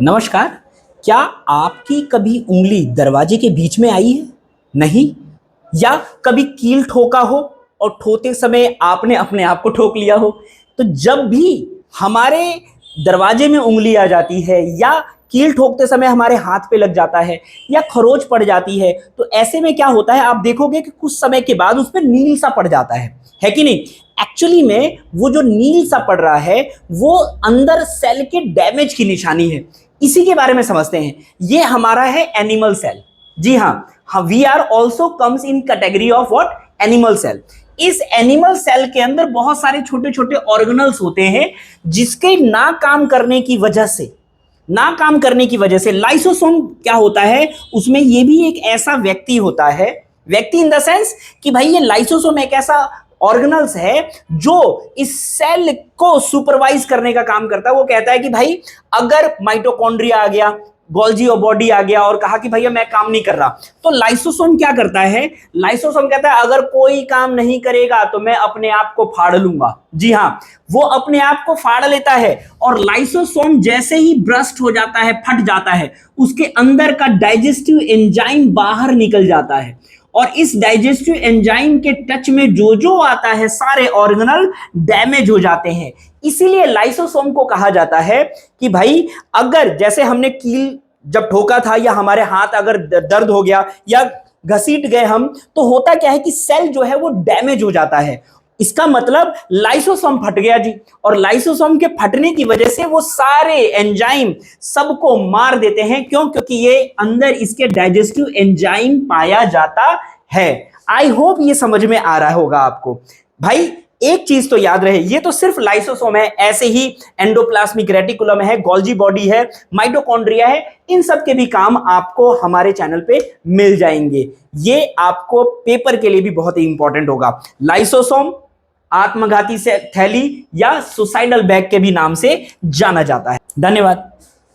नमस्कार। क्या आपकी कभी उंगली दरवाजे के बीच में आई है? नहीं? या कभी कील ठोका हो और ठोते समय आपने अपने आप को ठोक लिया हो? तो जब भी हमारे दरवाजे में उंगली आ जाती है या कील ठोकते समय हमारे हाथ पे लग जाता है या खरोच पड़ जाती है, तो ऐसे में क्या होता है, आप देखोगे कि कुछ समय के बाद उस पर नील सा पड़ जाता है कि नहीं? एक्चुअली में वो जो नील सा पड़ रहा है वो अंदर सेल के डैमेज की निशानी है। इसी के बारे में समझते हैं। ये हमारा है एनिमल सेल। जी हाँ, we are also comes in category of what? Animal cell. इस एनिमल सेल के अंदर बहुत सारे छोटे छोटे ऑर्गेनल्स होते हैं जिसके ना काम करने की वजह से लाइसोसोम क्या होता है, उसमें ये भी एक ऐसा व्यक्ति होता है, व्यक्ति इन द सेंस कि भाई ये लाइसोसोम एक ऐसा ऑर्गेनल्स है जो इस सेल को सुपरवाइज करने का काम करता है। वो कहता है कि भाई अगर माइटोकॉन्ड्रिया आ गया, गोल्जी बॉडी आ गया और कहा कि भैया मैं काम नहीं कर रहा, तो लाइसोसोम क्या करता है? लाइसोसोम कहता है अगर कोई काम नहीं करेगा तो मैं अपने आप को फाड़ लूंगा। जी हाँ, वो अपने आप को फाड़ लेता है और लाइसोसोम जैसे ही ब्रस्ट हो जाता है, फट जाता है, उसके अंदर का डाइजेस्टिव एंजाइम बाहर निकल जाता है और इस डाइजेस्टिव एंजाइम के टच में जो जो आता है सारे ऑर्गेनल डैमेज हो जाते हैं। इसीलिए लाइसोसोम को कहा जाता है कि भाई अगर जैसे हमने कील जब ठोका था या हमारे हाथ अगर दर्द हो गया या घसीट गए हम, तो होता क्या है कि सेल जो है वो डैमेज हो जाता है। इसका मतलब लाइसोसोम फट गया जी, और लाइसोसोम के फटने की वजह से वो सारे एंजाइम सबको मार देते हैं। क्यों? क्योंकि ये अंदर इसके डाइजेस्टिव एंजाइम पाया जाता है। आई होप ये समझ में आ रहा होगा आपको। भाई एक चीज तो याद रहे, ये तो सिर्फ लाइसोसोम है, ऐसे ही एंडोप्लाज्मिक रेटिकुलम है, गोल्जी बॉडी है, माइटोकॉन्ड्रिया है, इन सब के भी काम आपको हमारे चैनल पे मिल जाएंगे। ये आपको पेपर के लिए भी बहुत ही इंपॉर्टेंट होगा। लाइसोसोम आत्मघाती से थैली या सुसाइडल बैग के भी नाम से जाना जाता है। धन्यवाद।